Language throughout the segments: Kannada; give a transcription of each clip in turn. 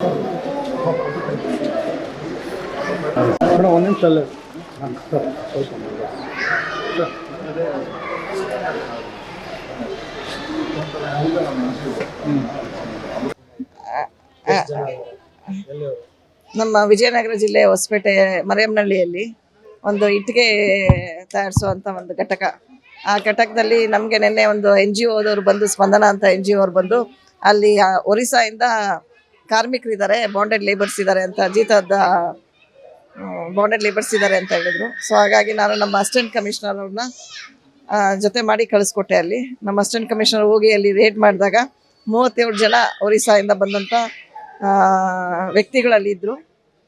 ಒಂದು ನಿಮಿಷ ಅಲ್ಲೇ ನಮ್ಮ ವಿಜಯನಗರ ಜಿಲ್ಲೆ ಹೊಸಪೇಟೆ ಮರಿಯಮ್ಮನಹಳ್ಳಿಯಲ್ಲಿ ಒಂದು ಇಟ್ಟಿಗೆ ತಯಾರಿಸುವಂಥ ಒಂದು ಘಟಕ. ಆ ಘಟಕದಲ್ಲಿ ನಮಗೆ ನಿನ್ನೆ ಒಂದು NGOದವರು ಬಂದು, ಸ್ಪಂದನ ಅಂತ NGO ಅವ್ರು ಬಂದು ಅಲ್ಲಿ ಒರಿಸ್ಸಾಯಿಂದ ಕಾರ್ಮಿಕರಿದ್ದಾರೆ, ಬಾಂಡೆಡ್ ಲೇಬರ್ಸ್ ಇದ್ದಾರೆ ಅಂತ, ಜೀತದ ಬಾಂಡೆಡ್ ಲೇಬರ್ಸ್ ಇದ್ದಾರೆ ಅಂತ ಹೇಳಿದ್ರು. ಸೊ ಹಾಗಾಗಿ ನಾನು ನಮ್ಮ ಅಸಿಸ್ಟೆಂಟ್ ಕಮಿಷನರ್ ಅವ್ರನ್ನ ಜೊತೆ ಮಾಡಿ ಕಳಿಸ್ಕೊಟ್ಟೆ. ಅಲ್ಲಿ ನಮ್ಮ ಅಸಿಸ್ಟೆಂಟ್ ಕಮಿಷನರ್ ಹೋಗಿ ಅಲ್ಲಿ ರೇಡ್ ಮಾಡಿದಾಗ 37 ಜನ ಒರಿಸ್ಸಾಯಿಂದ ಬಂದಂಥ ವ್ಯಕ್ತಿಗಳಲ್ಲಿ ಇದ್ದರು.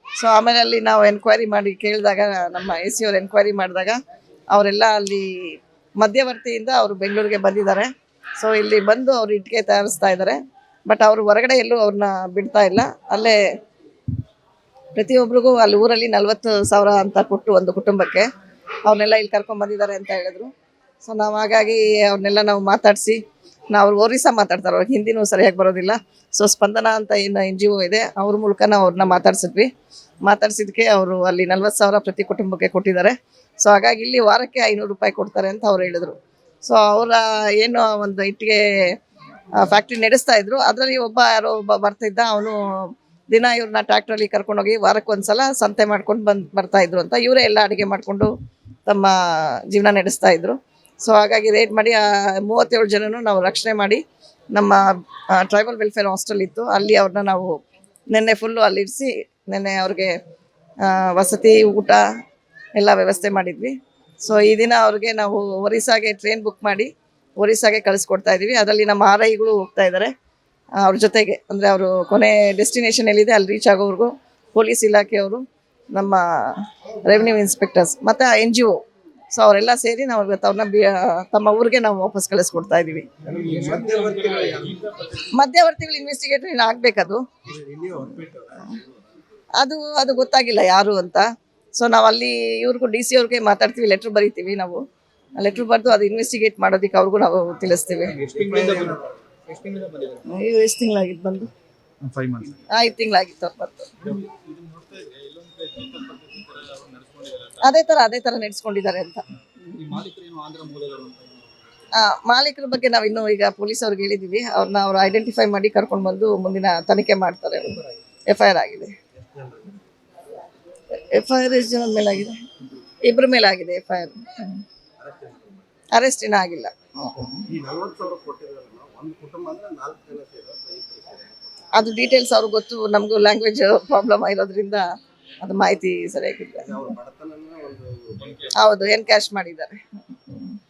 ಸೊ ಆಮೇಲೆ ಅಲ್ಲಿ ನಾವು ಎನ್ಕ್ವೈರಿ ಮಾಡಿ ಕೇಳಿದಾಗ, ನಮ್ಮ AC ಅವ್ರು ಎನ್ಕ್ವೈರಿ ಮಾಡಿದಾಗ ಅವರೆಲ್ಲ ಅಲ್ಲಿ ಮಧ್ಯವರ್ತಿಯಿಂದ ಅವರು ಬೆಂಗಳೂರಿಗೆ ಬಂದಿದ್ದಾರೆ. ಸೊ ಇಲ್ಲಿ ಬಂದು ಅವರು ಇಟ್ಟಿಗೆ ತಯಾರಿಸ್ತಾ ಇದ್ದಾರೆ. ಬಟ್ ಅವರು ಹೊರಗಡೆ ಎಲ್ಲೂ ಅವ್ರನ್ನ ಬಿಡ್ತಾ ಇಲ್ಲ. ಅಲ್ಲೇ ಪ್ರತಿಯೊಬ್ಬರಿಗೂ ಅಲ್ಲಿ ಊರಲ್ಲಿ 40,000 ಅಂತ ಕೊಟ್ಟು ಒಂದು ಕುಟುಂಬಕ್ಕೆ ಅವ್ರನ್ನೆಲ್ಲ ಇಲ್ಲಿ ಕರ್ಕೊಂಡು ಬಂದಿದ್ದಾರೆ ಅಂತ ಹೇಳಿದ್ರು. ಸೊ ನಾವು ಹಾಗಾಗಿ ಅವ್ರನ್ನೆಲ್ಲ ನಾವು ಮಾತಾಡಿಸಿ, ನಾವು ಒರಿಸ್ಸಾ ಮಾತಾಡ್ತಾರೆ, ಅವ್ರಿಗೆ ಹಿಂದಿನೂ ಸರಿಯಾಗಿ ಬರೋದಿಲ್ಲ. ಸೊ ಸ್ಪಂದನ ಅಂತ ಏನು NGO ಇದೆ ಅವ್ರ ಮೂಲಕ ನಾವು ಅವ್ರನ್ನ ಮಾತಾಡ್ಸಿದ್ವಿ. ಅವರು ಅಲ್ಲಿ 40,000 ಪ್ರತಿ ಕುಟುಂಬಕ್ಕೆ ಕೊಟ್ಟಿದ್ದಾರೆ. ಸೊ ಹಾಗಾಗಿ ಇಲ್ಲಿ ವಾರಕ್ಕೆ 500 ರೂಪಾಯಿ ಕೊಡ್ತಾರೆ ಅಂತ ಅವ್ರು ಹೇಳಿದ್ರು. ಸೊ ಅವರ ಏನು ಒಂದು ಇಟ್ಟಿಗೆ ಫ್ಯಾಕ್ಟ್ರಿ ನಡೆಸ್ತಾ ಇದ್ರು, ಅದರಲ್ಲಿ ಯಾರೋ ಒಬ್ಬ ಬರ್ತಿದ್ದ, ಅವನು ದಿನ ಇವ್ರನ್ನ ಟ್ರ್ಯಾಕ್ಟ್ರಲ್ಲಿ ಕರ್ಕೊಂಡೋಗಿ ವಾರಕ್ಕೆ ಒಂದ್ಸಲ ಸಂತೆ ಮಾಡ್ಕೊಂಡು ಬರ್ತಾ ಇದ್ರು ಅಂತ. ಇವರೇ ಎಲ್ಲ ಅಡುಗೆ ಮಾಡಿಕೊಂಡು ತಮ್ಮ ಜೀವನ ನಡೆಸ್ತಾ ಇದ್ರು. ಸೊ ಹಾಗಾಗಿ ರೇಟ್ ಮಾಡಿ 37 ಜನನು ನಾವು ರಕ್ಷಣೆ ಮಾಡಿ, ನಮ್ಮ ಟ್ರೈಬಲ್ ವೆಲ್ಫೇರ್ ಹಾಸ್ಟೆಲ್ ಇತ್ತು, ಅಲ್ಲಿ ಅವ್ರನ್ನ ನಾವು ನಿನ್ನೆ ಫುಲ್ಲು ಅಲ್ಲಿ ಇರಿಸಿ, ನಿನ್ನೆ ಅವ್ರಿಗೆ ವಸತಿ, ಊಟ ಎಲ್ಲ ವ್ಯವಸ್ಥೆ ಮಾಡಿದ್ವಿ. ಸೊ ಈ ದಿನ ಅವ್ರಿಗೆ ನಾವು ಒರಿಸ್ಸಾಗೆ ಟ್ರೈನ್ ಬುಕ್ ಮಾಡಿ ಒರಿಸ್ಸಾಗೆ ಕಳಿಸ್ಕೊಡ್ತಾ ಇದ್ದೀವಿ. ಅದರಲ್ಲಿ ನಮ್ಮ RIಗಳು ಹೋಗ್ತಾ ಇದ್ದಾರೆ ಅವ್ರ ಜೊತೆಗೆ. ಅಂದರೆ ಅವರು ಕೊನೆ ಡೆಸ್ಟಿನೇಷನ್ ಎಲ್ಲಿದೆ ಅಲ್ಲಿ ರೀಚ್ ಆಗೋವ್ರಿಗೂ ಪೊಲೀಸ್ ಇಲಾಖೆಯವರು, ನಮ್ಮ ರೆವಿನ್ಯೂ ಇನ್ಸ್ಪೆಕ್ಟರ್ಸ್ ಮತ್ತು NGO, ಸೊ ಅವರೆಲ್ಲ ಸೇರಿ ನಾವು ಇವತ್ತು ಅವ್ರನ್ನ ತಮ್ಮ ಊರಿಗೆ ನಾವು ವಾಪಸ್ ಕಳಿಸ್ಕೊಡ್ತಾ ಇದ್ದೀವಿ. ಮಧ್ಯವರ್ತಿಗಳು ಇನ್ವೆಸ್ಟಿಗೇಟರ್ ಏನು ಆಗಬೇಕದು, ಅದು ಗೊತ್ತಾಗಿಲ್ಲ ಯಾರು ಅಂತ. ಸೊ ನಾವು ಅಲ್ಲಿ ಇವ್ರಿಗೂ DC ಅವ್ರಿಗೆ ಮಾತಾಡ್ತೀವಿ, ಲೆಟ್ರ್ ಬರೀತೀವಿ. ನಾವು ಲೆಟ್ರ್ ಬರೆದು ಅದು ಇನ್ವೆಸ್ಟಿಗೇಟ್ ಮಾಡೋದಕ್ಕೆ ಅವ್ರಿಗೂ ನಾವು ತಿಳಿಸ್ತೀವಿ. ಎಷ್ಟು ತಿಂಗಳಾಗಿತ್ತು ಬಂದು? 5 ತಿಂಗಳಾಗಿತ್ತು ಅವ್ರು ಬಂದು. ಅದೇ ಥರ ನಡೆಸ್ಕೊಂಡಿದ್ದಾರೆ ಅಂತ. ಮಾಲೀಕರ ಬಗ್ಗೆ ನಾವು ಇನ್ನೂ ಈಗ ಪೊಲೀಸ್ ಅವ್ರಿಗೆ ಹೇಳಿದ್ದೀವಿ. ಅವ್ರು ಐಡೆಂಟಿಫೈ ಮಾಡಿ ಕರ್ಕೊಂಡು ಬಂದು ಮುಂದಿನ ತನಿಖೆ ಮಾಡ್ತಾರೆ. FIR ಆಗಿದೆ. FIR ಎಷ್ಟು ಜನದ ಮೇಲಾಗಿದೆ? 2 ಮೇಲಾಗಿದೆ FIR. ಅರೆಸ್ಟ್ ಇನ್ನೂ ಆಗಿಲ್ಲ. ಅದು ಡೀಟೇಲ್ಸ್ ಅವ್ರಿಗೆ ಗೊತ್ತು, ನಮಗೂ ಲ್ಯಾಂಗ್ವೇಜ್ ಪ್ರಾಬ್ಲಮ್ ಇರೋದ್ರಿಂದ ಅದು ಮಾಹಿತಿ ಸರಿಯಾಗಿಲ್ಲ. ಹೌದು, ಎನ್ಕ್ಯಾಶ್ ಮಾಡಿದ್ದಾರೆ.